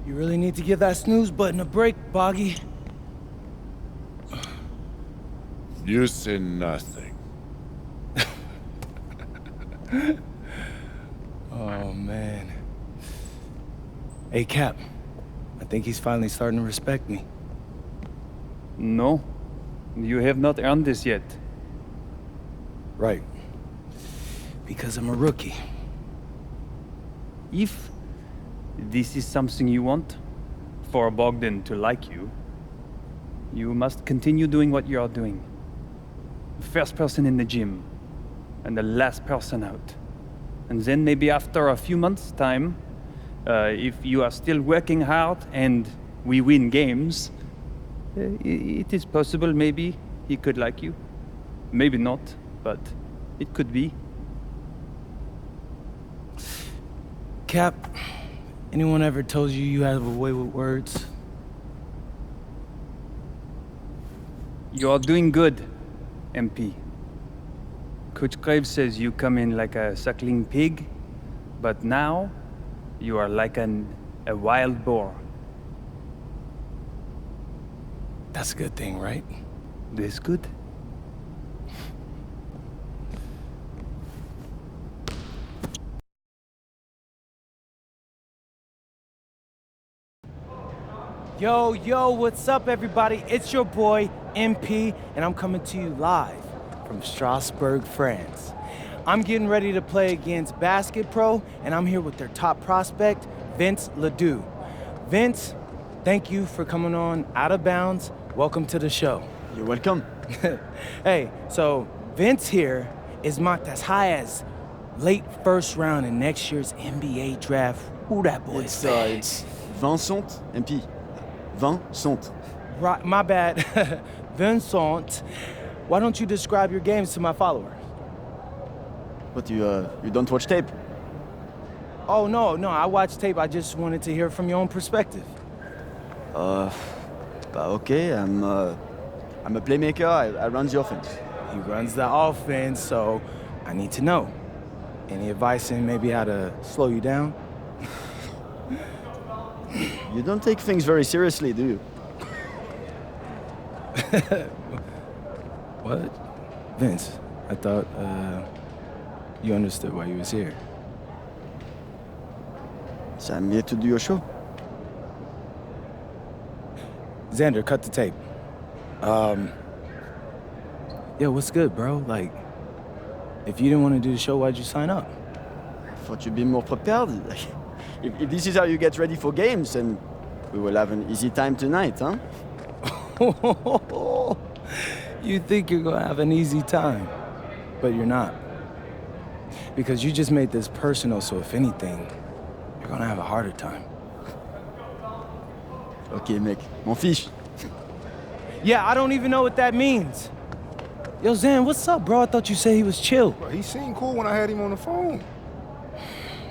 You really need to give that snooze button a break, Boggy. You say nothing. Oh, man. Hey, Cap. I think he's finally starting to respect me. No, you have not earned this yet. Right. Because I'm a rookie. If this is something you want, for Bogdan to like you, you must continue doing what you are doing. First person in the gym, and the last person out. And then maybe after a few months' time, if you are still working hard and we win games, it is possible maybe he could like you. Maybe not, but it could be. Cap, anyone ever told you you have a way with words? You are doing good, MP. Coach Graves says you come in like a suckling pig, but now you are like a wild boar. That's a good thing, right? This good? Yo, what's up, everybody? It's your boy, MP, and I'm coming to you live from Strasbourg, France. I'm getting ready to play against Basket Pro, and I'm here with their top prospect, Vince Ledoux. Vince, thank you for coming on Out of Bounds. Welcome to the show. You're welcome. Hey, so Vince here is mocked as high as late first round in next year's NBA draft. Who that boy is? It's Vincent, MP. Vincent. Right, my bad. Vincent, why don't you describe your games to my followers? But you don't watch tape? Oh, no, I watched tape. I just wanted to hear from your own perspective. Okay, I'm a playmaker, I run the offense. He runs the offense, so I need to know. Any advice in maybe how to slow you down? You don't take things very seriously, do you? What? Vince, I thought, you understood why you was here. So I'm here to do your show. Xander, cut the tape. Yo, what's good, bro? Like, if you didn't want to do the show, why'd you sign up? I thought you'd be more prepared. If this is how you get ready for games, then we will have an easy time tonight, huh? You think you're gonna have an easy time, but you're not. Because you just made this personal, so if anything, you're gonna have a harder time. Okay, mec, m'en fiche. Yeah, I don't even know what that means. Yo, Zan, what's up, bro? I thought you said he was chill. Bro, he seemed cool when I had him on the phone.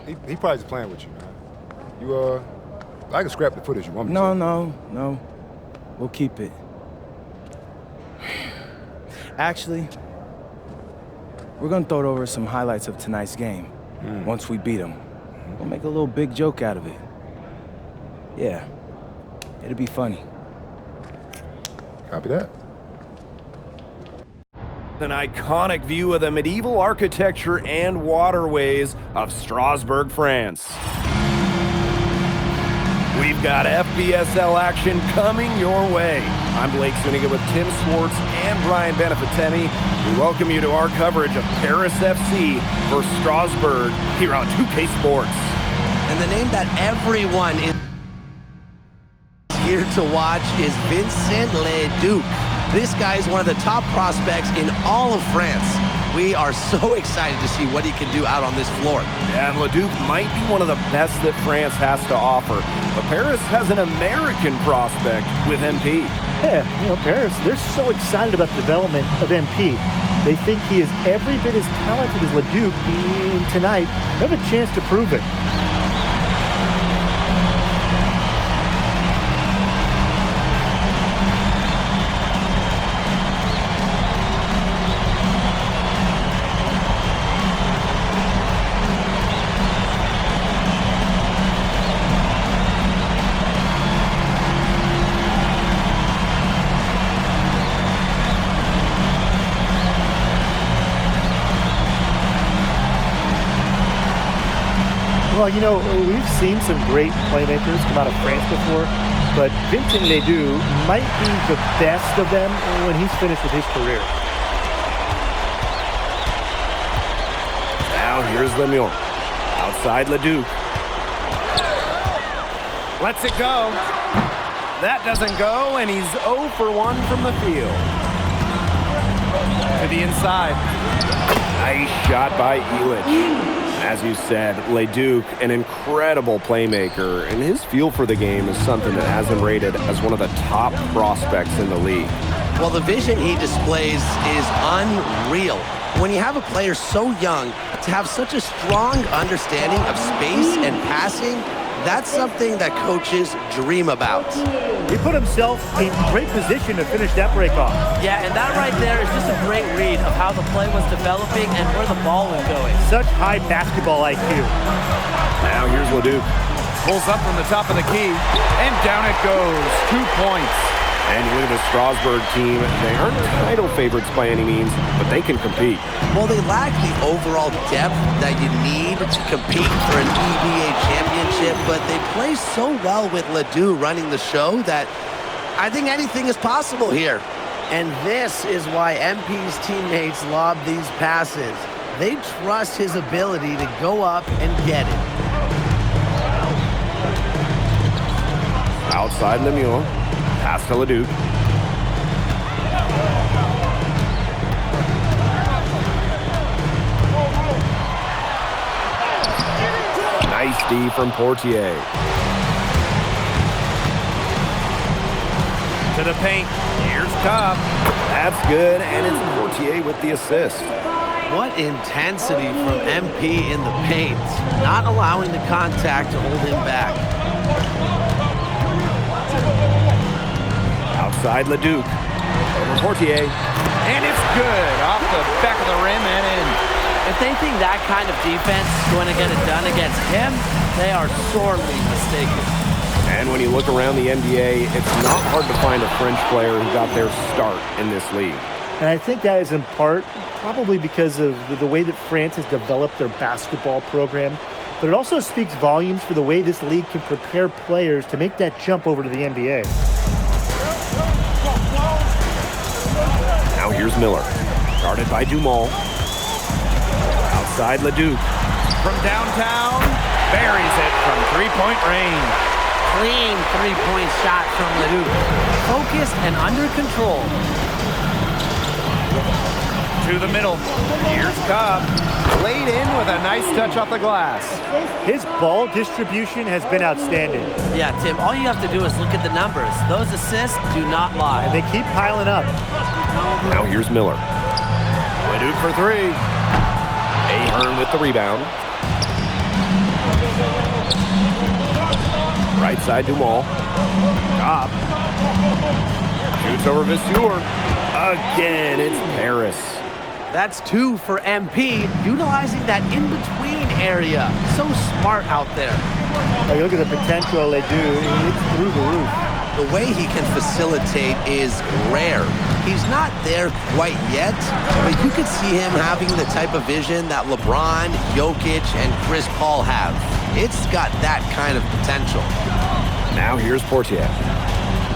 He probably just playing with you, man. I can scrap the footage you want me to. No. We'll keep it. Actually, we're gonna throw over some highlights of tonight's game. Once we beat them. We'll make a little big joke out of it. Yeah, it'll be funny. Copy that. An iconic view of the medieval architecture and waterways of Strasbourg, France. We've got FBSL action coming your way. I'm Blake Zuniga with Tim Swartz and Brian Beneficenti. We welcome you to our coverage of Paris FC versus Strasbourg here on 2K Sports. And the name that everyone is here to watch is Vincent Ledoux. This guy is one of the top prospects in all of France. We are so excited to see what he can do out on this floor. And Ledoux might be one of the best that France has to offer. But Paris has an American prospect with MP. Yeah, Paris, they're so excited about the development of MP. They think he is every bit as talented as Ledoux, and tonight, they have a chance to prove it. Well, you know, we've seen some great playmakers come out of France before, but Vincent Ledoux might be the best of them when he's finished with his career. Now here's Lemieux. Outside Ledoux. Lets it go. That doesn't go, and he's 0 for 1 from the field. To the inside. Nice shot by Illich. As you said, Leduc, an incredible playmaker, and his feel for the game is something that has him rated as one of the top prospects in the league. Well, the vision he displays is unreal. When you have a player so young, to have such a strong understanding of space and passing, that's something that coaches dream about. He put himself in great position to finish that break off. Yeah, and that right there is just a great read of how the play was developing and where the ball was going. Such high basketball IQ. Now here's Leduc. Pulls up from the top of the key, and down it goes. 2 points. And you look at the Strasbourg team. They aren't title favorites by any means, but they can compete. Well, they lack the overall depth that you need to compete for an EBA championship, but they play so well with Ledoux running the show that I think anything is possible here. And this is why MP's teammates lob these passes. They trust his ability to go up and get it. Outside Lemieux. Pass to Leduc. Nice D from Portier. To the paint. Here's Cobb. That's good, and it's Portier with the assist. What intensity from MP in the paint, not allowing the contact to hold him back. Outside Leduc. Over Portier. And it's good. Off the back of the rim and in. If they think that kind of defense is going to get it done against him, they are sorely mistaken. And when you look around the NBA, it's not hard to find a French player who got their start in this league. And I think that is in part probably because of the way that France has developed their basketball program. But it also speaks volumes for the way this league can prepare players to make that jump over to the NBA. Now here's Miller. Guarded by Dumont. Outside Leduc. From downtown, buries it from three-point range. Clean three-point shot from Ledoux. Focused and under control. To the middle. Here's Cobb. Laid in with a nice touch off the glass. His ball distribution has been outstanding. Yeah, Tim, all you have to do is look at the numbers. Those assists do not lie. And they keep piling up. Now here's Miller. Leduc for three. Ahern with the rebound. Right side Dumont. Cobb. Shoots over Vasseur. Again, it's Paris. That's 2 for MP, utilizing that in-between area. So smart out there. Like, look at the potential they do. It's through the roof. The way he can facilitate is rare. He's not there quite yet, but you could see him having the type of vision that LeBron, Jokic, and Chris Paul have. It's got that kind of potential. Now here's Portier.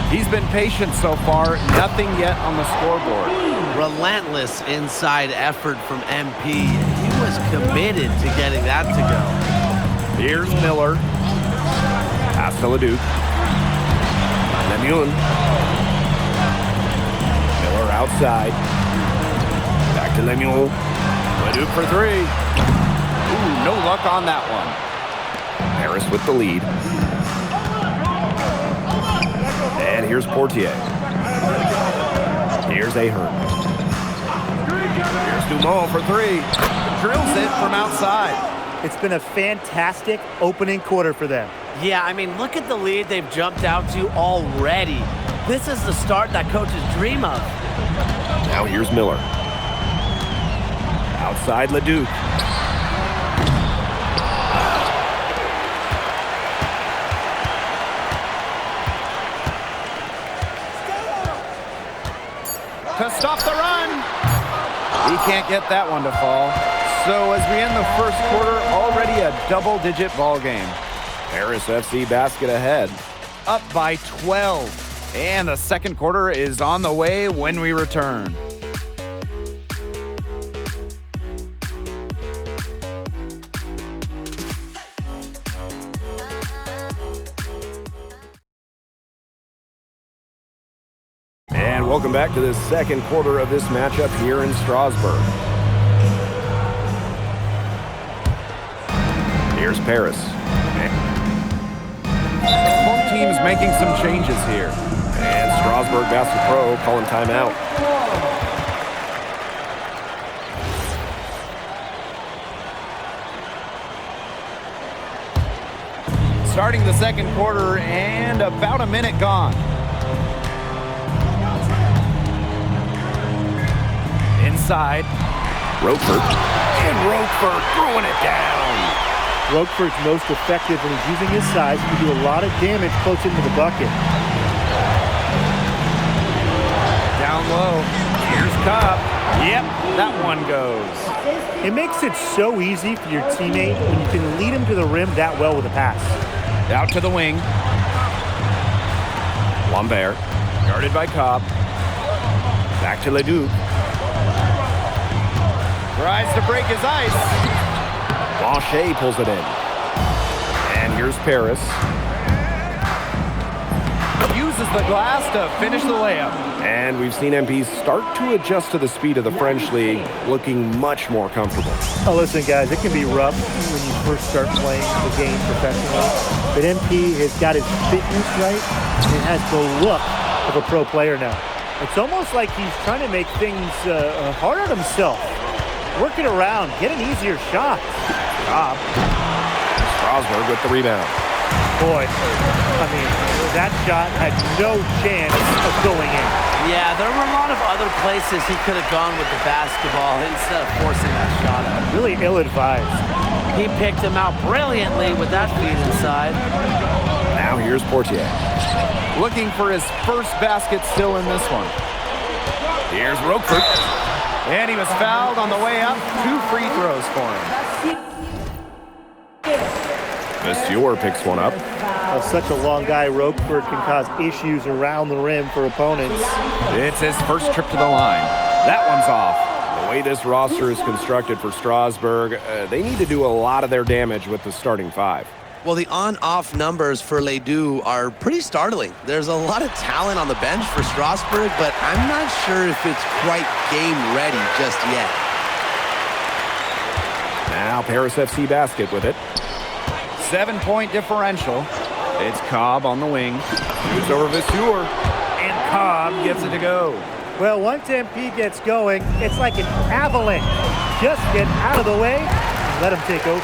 He's been patient so far, nothing yet on the scoreboard. Relentless inside effort from MP. He was committed to getting that to go. Here's Miller. Pass to Leduc. Lemieux. Miller outside. Back to Lemieux. Leduc for three. Ooh, no luck on that one. Paris with the lead. And here's Portier. Here's Ahern. Here's Dumont for three. Drills it from outside. It's been a fantastic opening quarter for them. Yeah, I mean, look at the lead they've jumped out to already. This is the start that coaches dream of. Now here's Miller. Outside Leduc. To stop the run. He can't get that one to fall. So as we end the first quarter, already a double-digit ball game. Paris FC basket ahead. Up by 12. And the second quarter is on the way when we return. And welcome back to the second quarter of this matchup here in Strasbourg. Here's Paris. Both teams making some changes here. And Strasbourg Basket Pro calling timeout. Starting the second quarter and about a minute gone. Inside. Roquefort. And Roquefort throwing it down. Roquefort's most effective when he's using his size to do a lot of damage close into the bucket. Down low. Here's Cobb. Yep, that one goes. It makes it so easy for your teammate when you can lead him to the rim that well with a pass. Out to the wing. Lambert. Guarded by Cobb. Back to Leduc. Tries to break his ice. Blanchet pulls it in. And here's Paris. Uses the glass to finish the layup. And we've seen MPs start to adjust to the speed of the French league, looking much more comfortable. Oh, listen, guys, it can be rough when you first start playing the game professionally. But MP has got his fitness right and has the look of a pro player now. It's almost like he's trying to make things hard on himself. Work it around, get an easier shot. Cobb. Strasbourg with the rebound. Boy, I mean, that shot had no chance of going in. Yeah, there were a lot of other places he could have gone with the basketball instead of forcing that shot out. Really ill-advised. He picked him out brilliantly with that feed inside. Now here's Portier. Looking for his first basket still in this one. Here's Roquefort. And he was fouled on the way up. 2 free throws for him. Monsieur picks one up. Such a long guy, Roquefort can cause issues around the rim for opponents. It's his first trip to the line. That one's off. The way this roster is constructed for Strasbourg, they need to do a lot of their damage with the starting 5. Well, the on-off numbers for Ledoux are pretty startling. There's a lot of talent on the bench for Strasbourg, but I'm not sure if it's quite game ready just yet. Now Paris FC basket with it. 7-point differential. It's Cobb on the wing. Shoots over Vasseur. And Cobb gets it to go. Well, once MP gets going, it's like an avalanche. Just get out of the way and let him take over.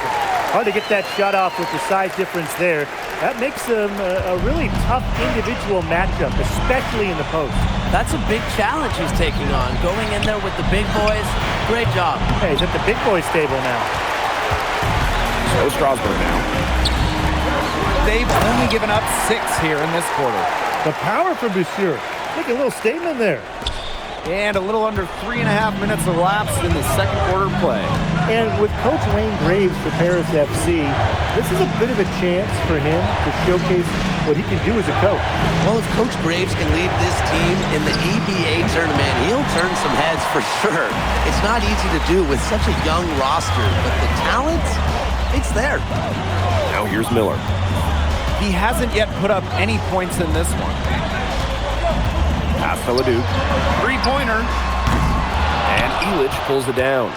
Hard to get that shot off with the size difference there. That makes him a really tough individual matchup, especially in the post. That's a big challenge he's taking on. Going in there with the big boys, great job. Hey, he's at the big boys table now. So Strasbourg now. They've only given up 6 here in this quarter. The power from Monsieur. Make a little statement there. And a little under 3.5 minutes elapsed in the second quarter play. And with Coach Wayne Graves for Paris FC, this is a bit of a chance for him to showcase what he can do as a coach. Well, if Coach Graves can lead this team in the EBA tournament, he'll turn some heads for sure. It's not easy to do with such a young roster, but the talent, it's there. Now here's Miller. He hasn't yet put up any points in this one. Pass to Leduc. 3-pointer. And Elich pulls it down.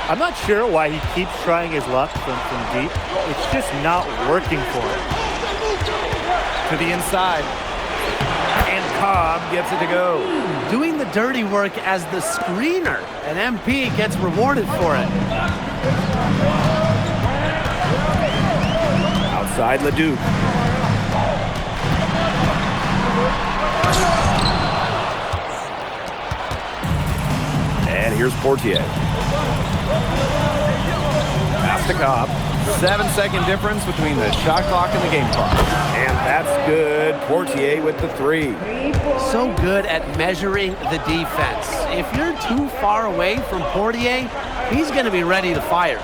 I'm not sure why he keeps trying his luck from deep. It's just not working for him. To the inside. And Cobb gets it to go. Doing the dirty work as the screener. And MP gets rewarded for it. Outside Leduc. And here's Portier. Pass to Cobb. 7-second difference between the shot clock and the game clock. And that's good. Portier with the 3. So good at measuring the defense. If you're too far away from Portier, he's going to be ready to fire.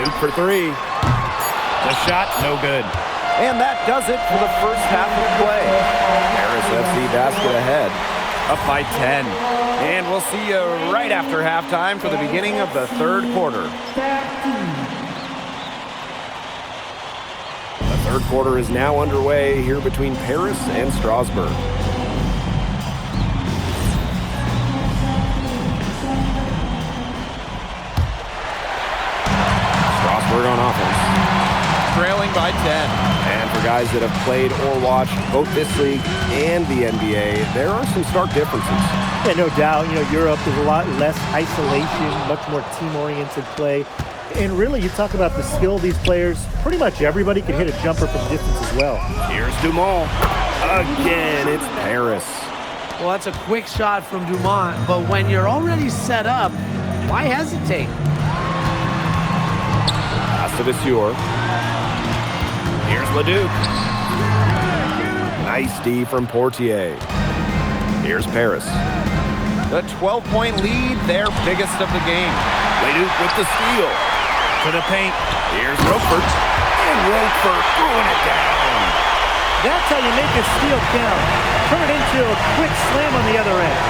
Leduc for three. The shot, no good. And that does it for the first half of play. Paris FC basket ahead, up by 10. And we'll see you right after halftime for the beginning of the third quarter. The third quarter is now underway here between Paris and Strasbourg. Strasbourg on offense, trailing by 10. And for guys that have played or watched both this league and the NBA, there are some stark differences. Yeah, no doubt. You know, Europe is a lot less isolation, much more team-oriented play. And really, you talk about the skill of these players, pretty much everybody can hit a jumper from distance as well. Here's Dumont. Again, it's Paris. Well, that's a quick shot from Dumont, but when you're already set up, why hesitate? Pass to Vasseur. Here's Leduc. Nice D from Portier. Here's Paris. The 12-point lead, their biggest of the game. Leduc with the steal. To the paint. Here's Roquefort. And Roquefort throwing it down. That's how you make a steal count. Turn it into a quick slam on the other end.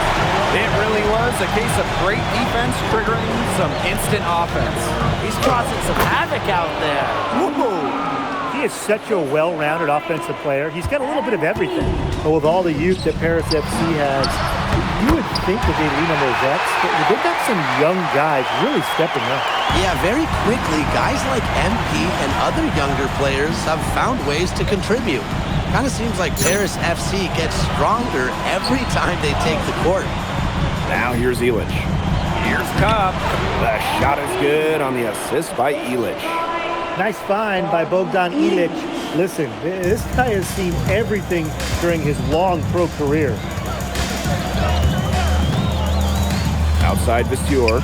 It really was a case of great defense triggering some instant offense. He's causing some havoc out there. Whoa! He is such a well-rounded offensive player. He's got a little bit of everything. But with all the youth that Paris FC has, you would think that they lean on their vets, but they've got some young guys really stepping up. Yeah, very quickly, guys like MP and other younger players have found ways to contribute. Kind of seems like Paris FC gets stronger every time they take the court. Now here's Illich. Here's Cobb. The shot is good on the assist by Illich. Nice find by Bogdan Illich. Listen, this guy has seen everything during his long pro career. Outside Vasseur.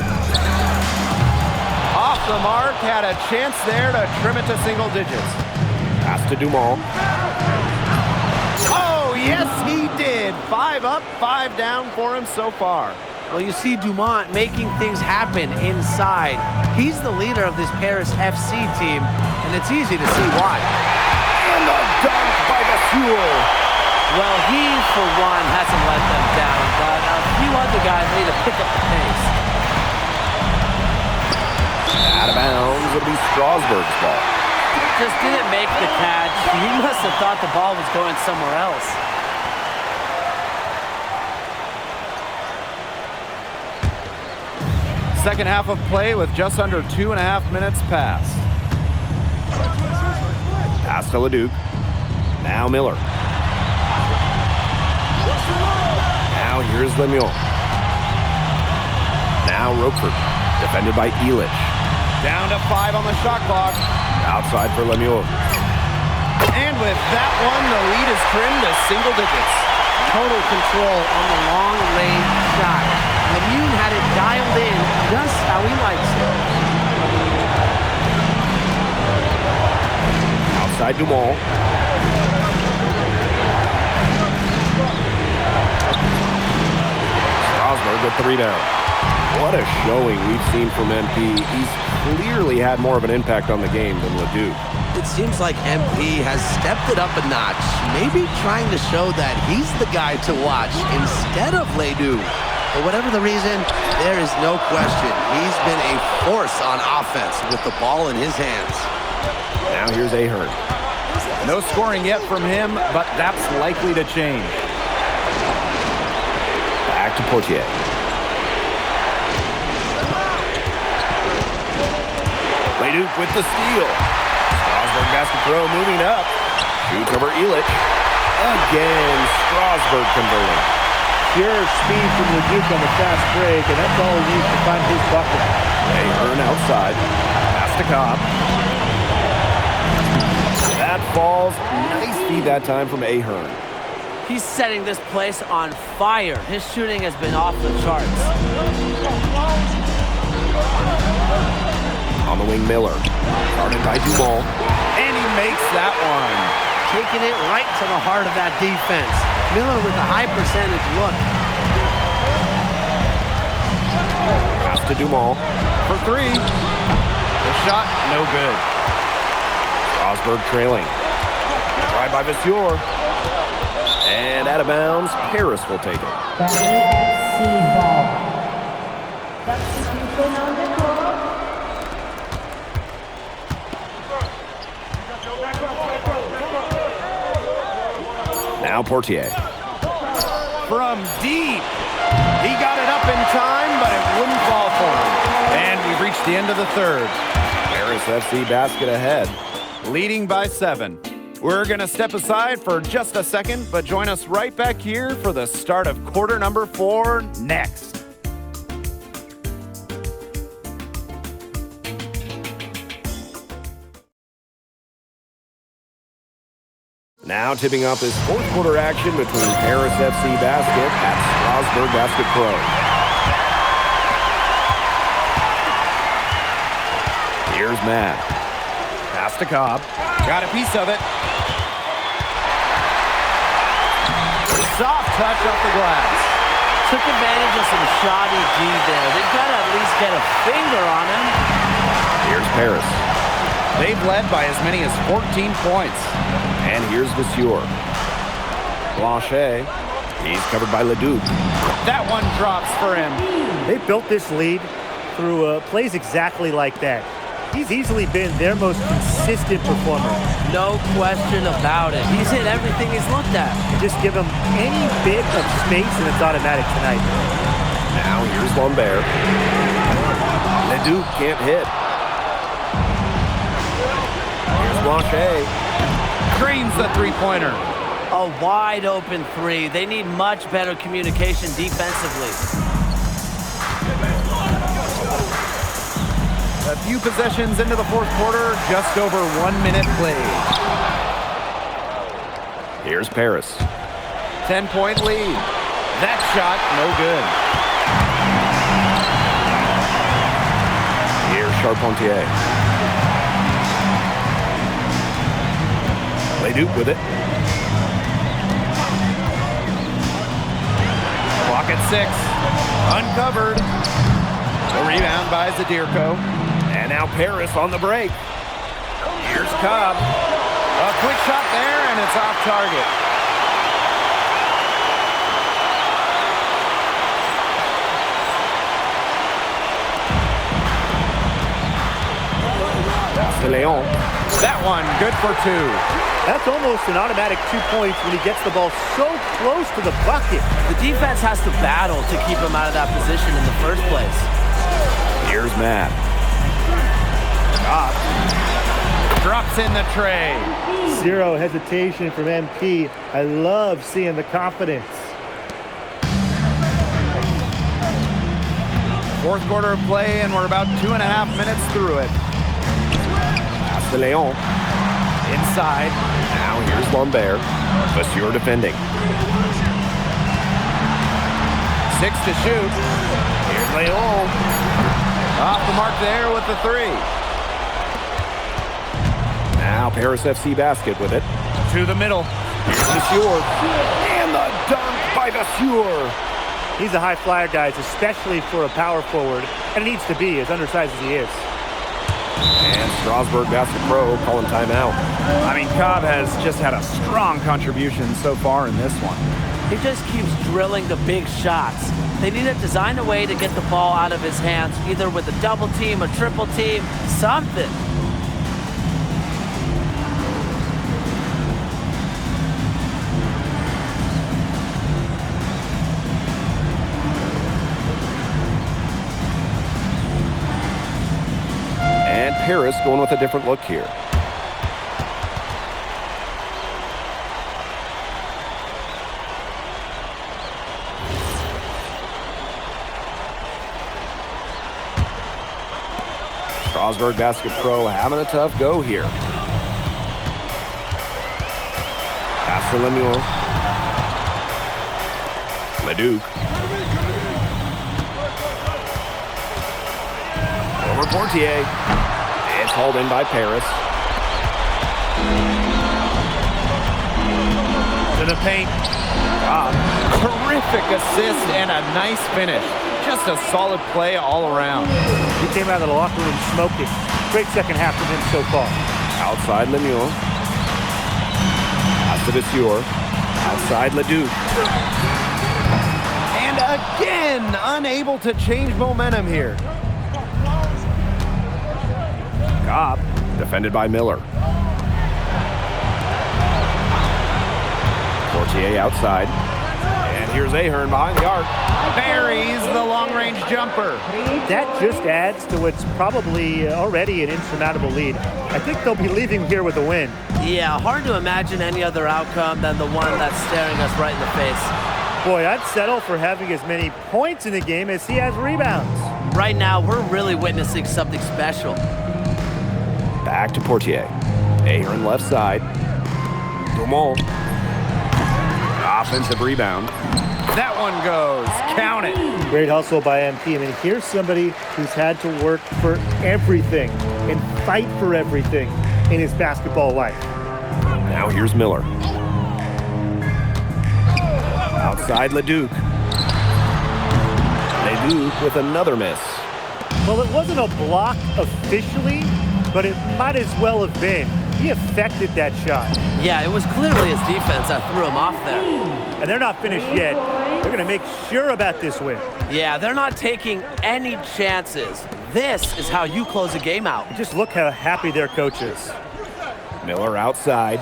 Off the mark, had a chance there to trim it to single digits. Pass to Dumont. Oh, yes, he did. 5 up, 5 down for him so far. Well, you see Dumont making things happen inside. He's the leader of this Paris FC team, and it's easy to see why. And the dunk by Vasseur. Well, he, for one, hasn't let them down, but a few other guys need to pick up the pace. Out of bounds, it'll be Strasbourg's ball. Just didn't make the catch. He must have thought the ball was going somewhere else. Second half of play with just under 2.5 minutes passed. Pass to Leduc. Now Miller. Now here's Lemieux. Now Roquefort. Defended by Illich. Down to 5 on the shot clock. Outside for Lemieux. And with that one, the lead is trimmed to single digits. Total control on the long-range shot. Lemieux had it dialed in just how he likes it. Outside Dumont. Strasbourg with 3 down. What a showing we've seen from MP. He's clearly had more of an impact on the game than Leduc. It seems like MP has stepped it up a notch, maybe trying to show that he's the guy to watch instead of Leduc. For whatever the reason, there is no question he's been a force on offense with the ball in his hands. Now here's Ahern. No scoring yet from him, but that's likely to change. Back to Portier. Leduc with the steal. Strasbourg basket throw moving up. Shoots over Illich. Again, Strasbourg converting. Pure speed from Leduc on the fast break, and that's all he needs to find his bucket. Ahern outside. Pass to Cobb. That falls. Nice feed that time from Ahern. He's setting this place on fire. His shooting has been off the charts. On the wing, Miller. Guarded by Dumont. And he makes that one. Taking it right to the heart of that defense. Miller with a high percentage look. Pass to Dumont for 3. The shot, no good. Strasburg trailing. Drive by Vasseur. And out of bounds, Paris will take it. Now Portier. From deep. He got it up in time, but it wouldn't fall for him. And we've reached the end of the third. Paris FC basket ahead. Leading by 7. We're going to step aside for just a second, but join us right back here for the start of quarter number 4 next. Now tipping off this fourth quarter action between Paris FC Basket at Strasburg Basket Pro. Here's Matt. Pass to Cobb. Got a piece of it. Soft touch off the glass. Took advantage of some shoddy D there. They've got to at least get a finger on him. Here's Paris. They've led by as many as 14 points. And here's Vasseur. Blanchet. He's covered by Leduc. That one drops for him. They built this lead through plays exactly like that. He's easily been their most consistent performer. No question about it. He's hit everything he's looked at. Just give him any bit of space and it's automatic tonight. Now here's Lambert. Leduc can't hit. Here's Blanchet. Drains the three-pointer. A wide open 3. They need much better communication defensively. A few possessions into the fourth quarter, just over 1 minute played. Here's Paris. 10-point lead. That shot, no good. Here's Charpentier. Leduc with it. Clock at 6. Uncovered. A rebound by Zadirko. And now Paris on the break. Here's Cobb. A quick shot there, and it's off target. Leon. That one, good for 2. That's almost an automatic 2 points when he gets the ball so close to the bucket. The defense has to battle to keep him out of that position in the first place. Here's Matt. Up. Drops in the tray. Zero hesitation from MP. I love seeing the confidence. Fourth quarter of play, and we're about 2.5 minutes through it. Pass to Leon. Inside. Now here's Lambert. Vasseur defending. 6 to shoot. Here's Leon. Off the mark there with the 3. Now Paris FC Basket with it. To the middle. Here's Vasseur. And the dunk by Vasseur. He's a high flyer, guys, especially for a power forward. And he needs to be, as undersized as he is. And Strasburg Basket Pro calling timeout. I mean, Cobb has just had a strong contribution so far in this one. He just keeps drilling the big shots. They need to design a way to get the ball out of his hands, either with a double team, a triple team, something. And Paris going with a different look here. Strasburg Basket Pro having a tough go here. Pass to Lemuel. Leduc. Over Portier. It's hauled in by Paris. To the paint. Terrific assist and a nice finish. Just a solid play all around. He came out of the locker room smoking. Great second half from him so far. Outside Lemieux. Pass to Vasseur. Outside Leduc. And again, unable to change momentum here. Cobb, defended by Miller. Portier outside. And here's Ahern behind the arc. Buries the long-range jumper. That just adds to what's probably already an insurmountable lead. I think they'll be leaving here with a win. Yeah, hard to imagine any other outcome than the one that's staring us right in the face. Boy, I'd settle for having as many points in the game as he has rebounds. Right now, we're really witnessing something special. Back to Portier. Ahern left side. Dumont. Offensive rebound. That one goes. Count it. Great hustle by MP. I mean, here's somebody who's had to work for everything and fight for everything in his basketball life. Now here's Miller. Outside Leduc. Leduc with another miss. Well, it wasn't a block officially, but it might as well have been. He affected that shot. Yeah, it was clearly his defense that threw him off there. And they're not finished yet. They're going to make sure about this win. Yeah, they're not taking any chances. This is how you close a game out. Just look how happy their coach is. Miller outside.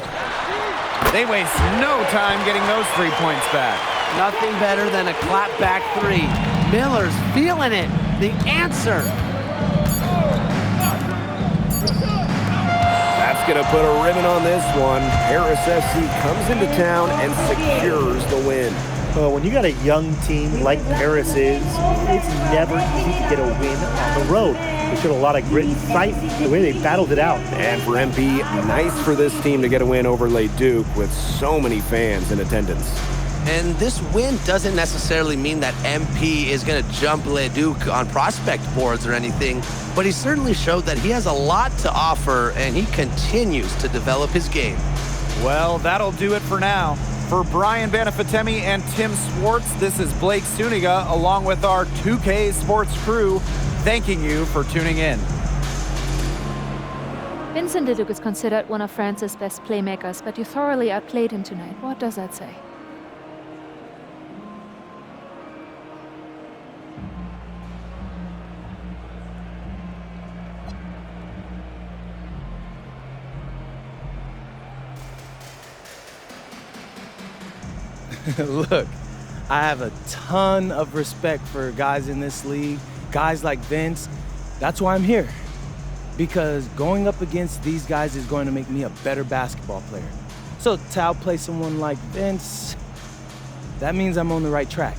They waste no time getting those 3 points back. Nothing better than a clap back three. Miller's feeling it. The answer. That's going to put a ribbon on this one. Paris FC comes into town and secures the win. Well, when you got a young team like Paris is, it's never easy to get a win on the road. They showed a lot of grit and fight the way they battled it out. And for MP, nice for this team to get a win over Leduc with so many fans in attendance. And this win doesn't necessarily mean that MP is going to jump Leduc on prospect boards or anything, but he certainly showed that he has a lot to offer and he continues to develop his game. Well, that'll do it for now. For Brian Banafitemi and Tim Swartz, this is Blake Suniga along with our 2K Sports crew, thanking you for tuning in. Vincent Leduc is considered one of France's best playmakers, but you thoroughly outplayed him tonight. What does that say? Look, I have a ton of respect for guys in this league, guys like Vince. That's why I'm here. Because going up against these guys is going to make me a better basketball player. So to outplay someone like Vince, that means I'm on the right track.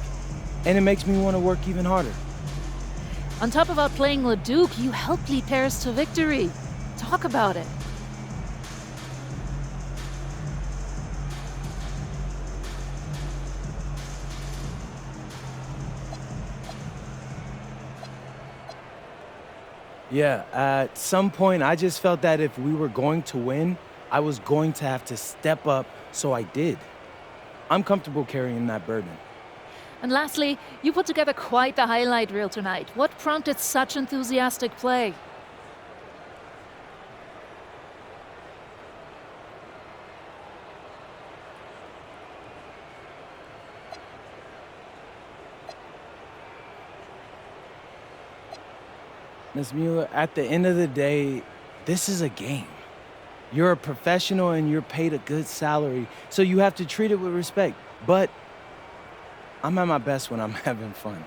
And it makes me want to work even harder. On top of outplaying Leduc, you helped lead Paris to victory. Talk about it. Yeah, at some point, I just felt that if we were going to win, I was going to have to step up, so I did. I'm comfortable carrying that burden. And lastly, you put together quite the highlight reel tonight. What prompted such enthusiastic play? Ms. Mueller, at the end of the day, this is a game. You're a professional and you're paid a good salary, so you have to treat it with respect. But I'm at my best when I'm having fun.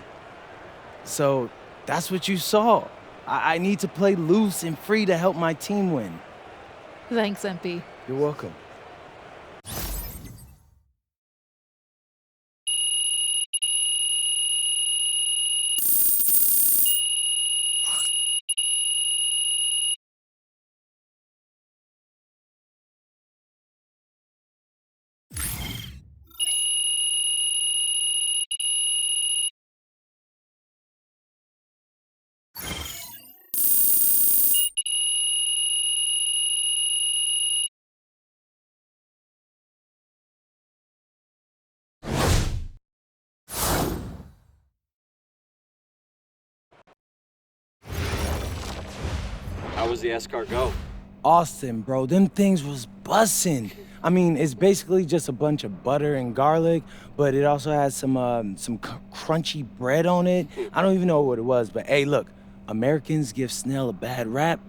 So that's what you saw. I need to play loose and free to help my team win. Thanks, MP. You're welcome. How was the escort go? Austin, bro, them things was bussin'. I mean, it's basically just a bunch of butter and garlic, but it also has some crunchy bread on it. I don't even know what it was, but hey, look, Americans give Snell a bad rap,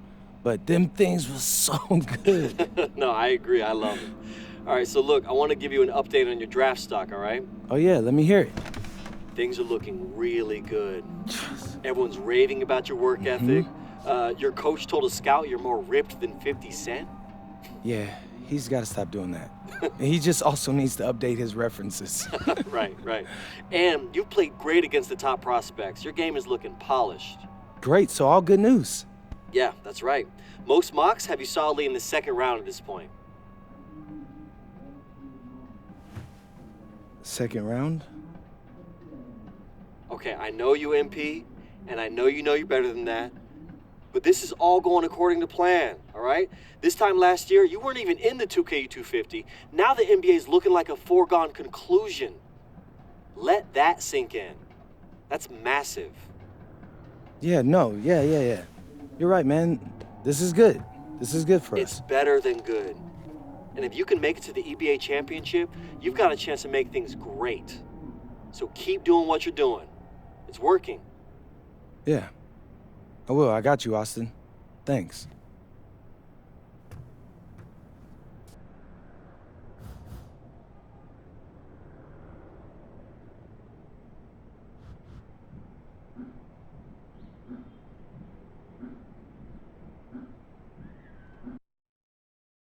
but them things was so good. No, I agree. I love it. All right, so look, I want to give you an update on your draft stock, all right? Oh yeah, let me hear it. Things are looking really good. Everyone's raving about your work ethic. Your coach told a scout you're more ripped than 50 Cent. Yeah, he's got to stop doing that. And he just also needs to update his references. Right. And you've played great against the top prospects. Your game is looking polished. Great, so all good news. Yeah, that's right. Most mocks have you solidly in the second round at this point. Second round? Okay, I know you, MP, and I know you're better than that. But this is all going according to plan, all right? This time last year, you weren't even in the 2K 250. Now the NBA is looking like a foregone conclusion. Let that sink in. That's massive. Yeah. You're right, man. This is good. This is good for us. It's better than good. And if you can make it to the EBA championship, you've got a chance to make things great. So keep doing what you're doing. It's working. Yeah. I will. I got you, Austin. Thanks.